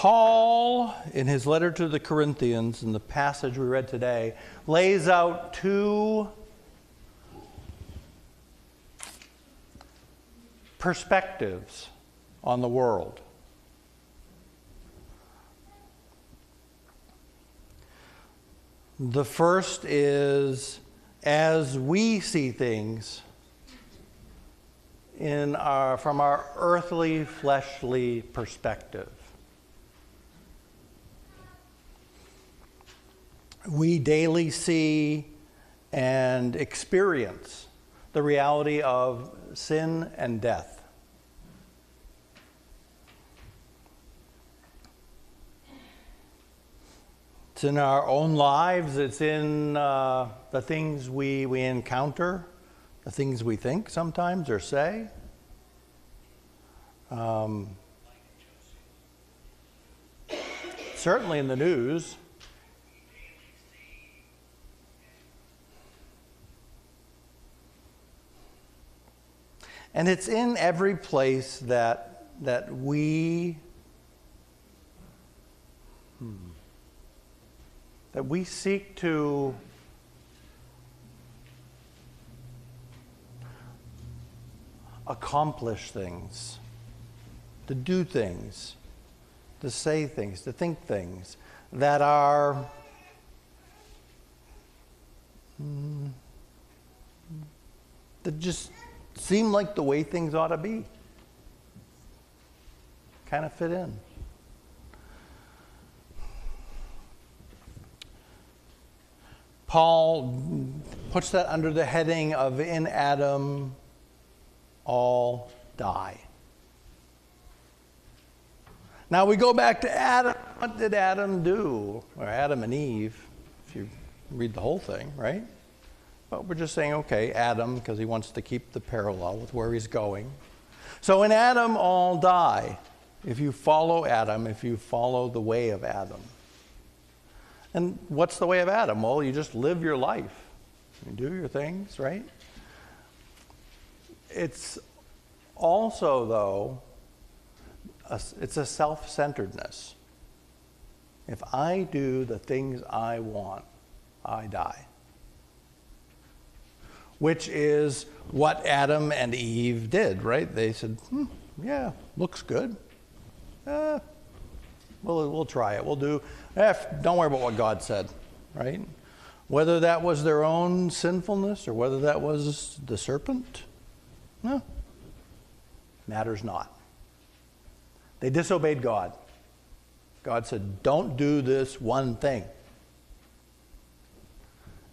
Paul, in his letter to the Corinthians, in the passage we read today, lays out two perspectives on the world. The first is as we see things from our earthly, fleshly perspective. We daily see and experience the reality of sin and death. It's in our own lives, it's in the things we encounter, the things we think sometimes or say. Certainly in the news. And it's in every place that we seek to accomplish things, to do things, to say things, to think things that are that just seem like the way things ought to be. Kind of fit in. Paul puts that under the heading of in Adam all die. Now we go back to Adam. What did Adam do? Or Adam and Eve, if you read the whole thing, right? But we're just saying, okay, Adam, because he wants to keep the parallel with where he's going. So in Adam all die. If you follow Adam, if you follow the way of Adam. And what's the way of Adam? Well, you just live your life. You do your things, right? It's also, though, it's a self-centeredness. If I do the things I want, I die. Which is what Adam and Eve did, right? They said, yeah, looks good. We'll try it. We'll do. Don't worry about what God said, right? Whether that was their own sinfulness or whether that was the serpent, no, matters not. They disobeyed God. God said, don't do this one thing.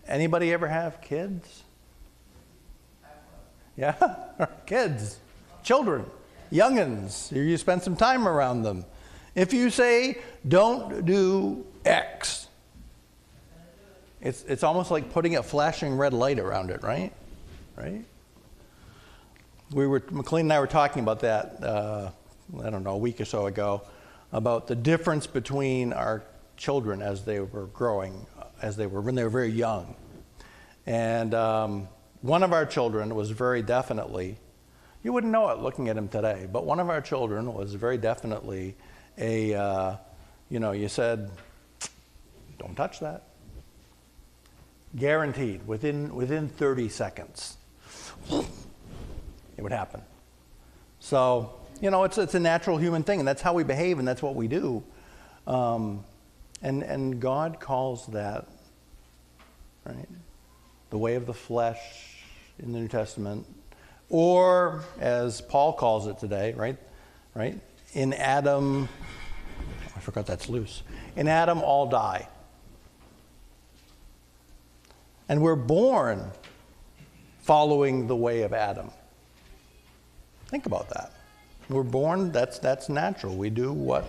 Anybody ever have kids? Yeah, kids, children, youngins. You spend some time around them. If you say, don't do X, it's almost like putting a flashing red light around it, right? Right? McLean and I were talking about that, a week or so ago, about the difference between our children as they were growing, when they were very young. And one of our children was very definitely, you wouldn't know it looking at him today, but one of our children was very definitely you said, don't touch that. Guaranteed, within 30 seconds, it would happen. So, it's a natural human thing, and that's how we behave, and that's what we do. And God calls that, right, the way of the flesh in the New Testament, or as Paul calls it today, right? In Adam, I forgot that's loose. In Adam, all die. And we're born following the way of Adam. Think about that. We're born, that's natural. We do what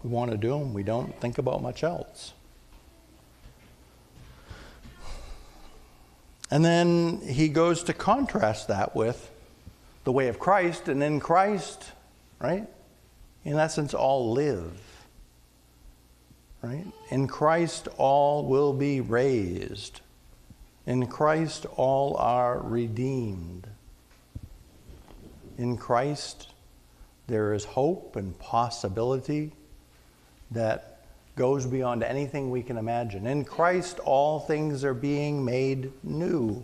we want to do, and we don't think about much else. And then he goes to contrast that with the way of Christ, and in Christ, right, in essence, all live. Right? In Christ, all will be raised. In Christ, all are redeemed. In Christ, There is hope and possibility that goes beyond anything we can imagine. In Christ, all things are being made new.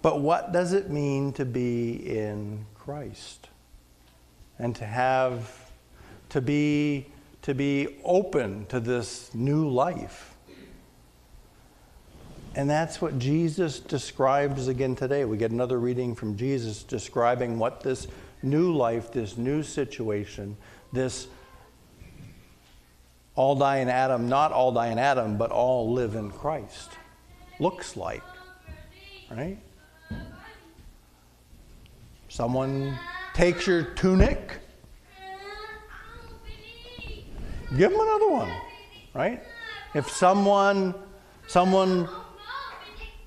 But what does it mean to be in Christ? And to be open to this new life. And that's what Jesus describes again today. We get another reading from Jesus describing what this new life, this new situation, this all die in Adam, not all die in Adam, but all live in Christ, looks like. Right? Someone takes your tunic, give them another one, right? If someone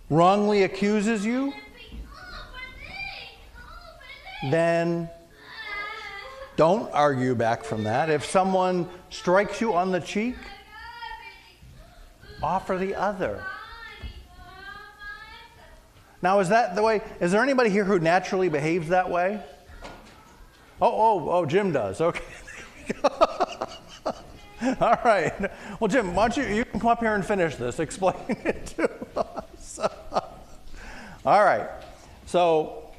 wrongly accuses you, then don't argue back from that. If someone strikes you on the cheek, offer the other. Now, is that the way? Is there anybody here who naturally behaves that way? Oh, Jim does. Okay. All right. Well, Jim, why don't you can come up here and finish this. Explain it to us. All right. So,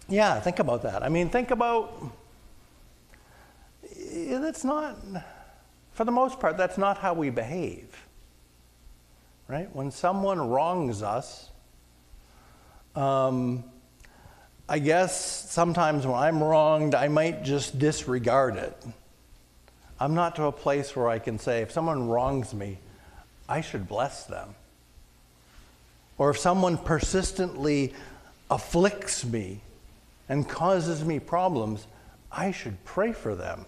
yeah, think about that. I mean, think about, it's not, for the most part, that's not how we behave. Right? When someone wrongs us, I guess sometimes when I'm wronged, I might just disregard it. I'm not to a place where I can say, if someone wrongs me, I should bless them. Or if someone persistently afflicts me and causes me problems, I should pray for them.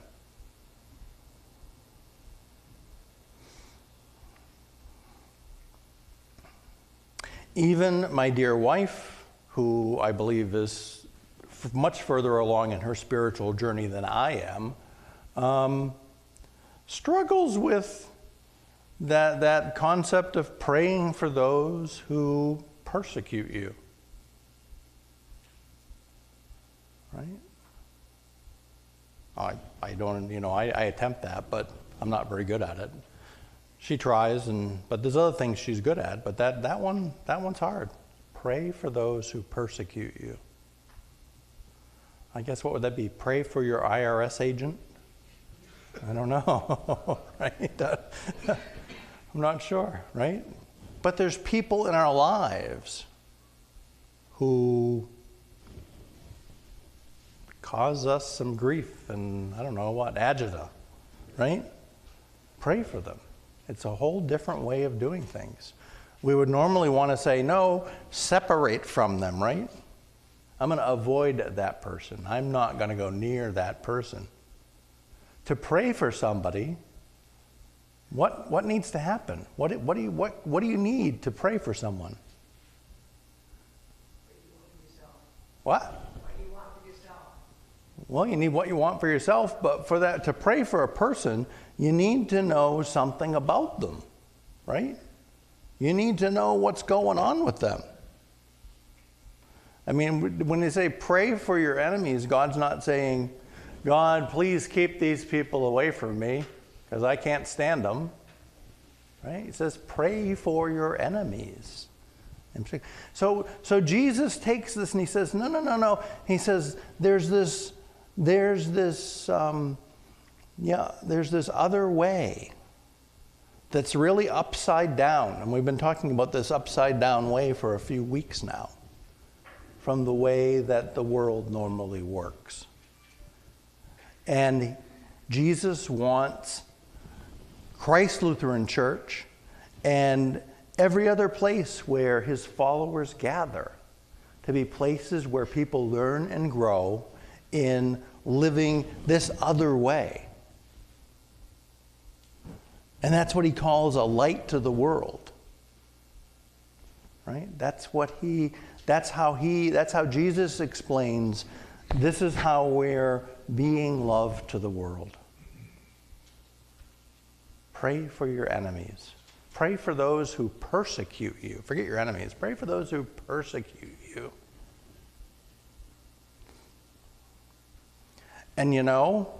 Even my dear wife, who I believe is much further along in her spiritual journey than I am, struggles with that concept of praying for those who persecute you. Right? I don't, I attempt that, but I'm not very good at it. She tries, but there's other things she's good at, but that one's hard. Pray for those who persecute you. I guess what would that be? Pray for your IRS agent? I don't know, right? I'm not sure, right? But there's people in our lives who cause us some grief and I don't know what, agita, right? Pray for them. It's a whole different way of doing things. We would normally want to say, no, separate from them, right? I'm going to avoid that person. I'm not going to go near that person. To pray for somebody, what needs to happen? What do you need to pray for someone? What? What do you want for yourself? Well, you need what you want for yourself, but for that, to pray for a person, you need to know something about them, right? You need to know what's going on with them. I mean, when they say pray for your enemies, God's not saying, God, please keep these people away from me because I can't stand them. Right? He says, pray for your enemies. So Jesus takes this and he says, no. He says, there's this other way that's really upside down. And we've been talking about this upside down way for a few weeks now, from the way that the world normally works. And Jesus wants Christ Lutheran Church and every other place where his followers gather to be places where people learn and grow in living this other way. And that's what he calls a light to the world. Right? That's how Jesus explains this is how we're being loved to the world. Pray for your enemies. pray for those who persecute you. Forget your enemies. Pray for those who persecute you. And you know,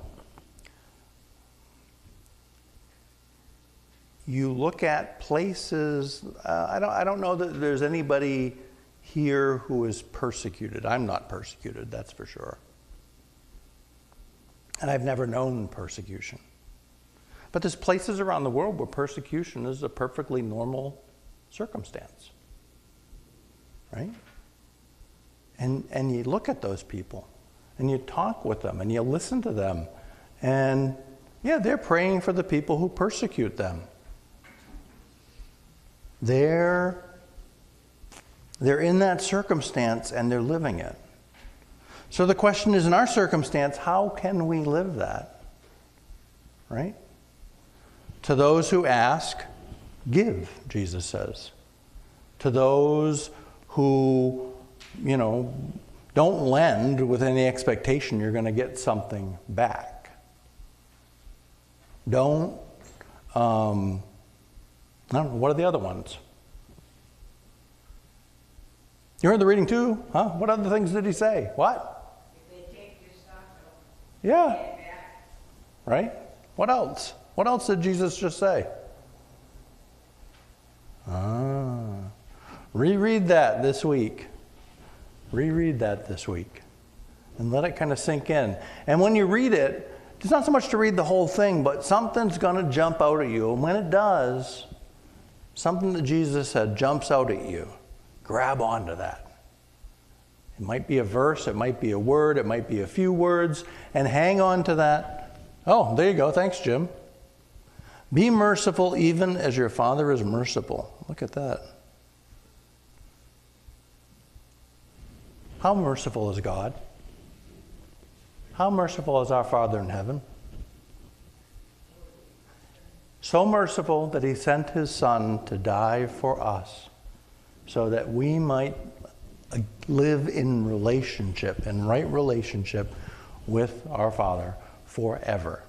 you look at places, I don't know that there's anybody here who is persecuted. I'm not persecuted, that's for sure. And I've never known persecution. But there's places around the world where persecution is a perfectly normal circumstance, right? And you look at those people, and you talk with them, and you listen to them, and yeah, they're praying for the people who persecute them. They're in that circumstance, and they're living it. So the question is, in our circumstance, how can we live that? Right? To those who ask, give, Jesus says. To those who, don't lend with any expectation you're going to get something back. Don't, I don't know, what are the other ones? You heard the reading too? Huh? What other things did he say? What? If they take your stuff, yeah. get it back. Right? What else? What else did Jesus just say? Reread that this week. Reread that this week. And let it kind of sink in. And when you read it, it's not so much to read the whole thing, but something's going to jump out at you. And when it does, something that Jesus said jumps out at you. Grab onto that. It might be a verse, it might be a word, it might be a few words, and hang on to that. Oh, there you go. Thanks, Jim. Be merciful even as your Father is merciful. Look at that. How merciful is God? How merciful is our Father in heaven? So merciful that he sent his Son to die for us so that we might live in relationship, in right relationship with our Father forever.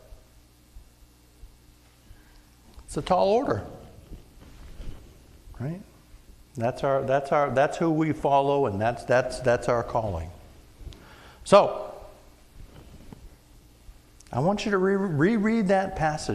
It's a tall order, right? That's who we follow, and that's our calling. So, I want you to reread that passage.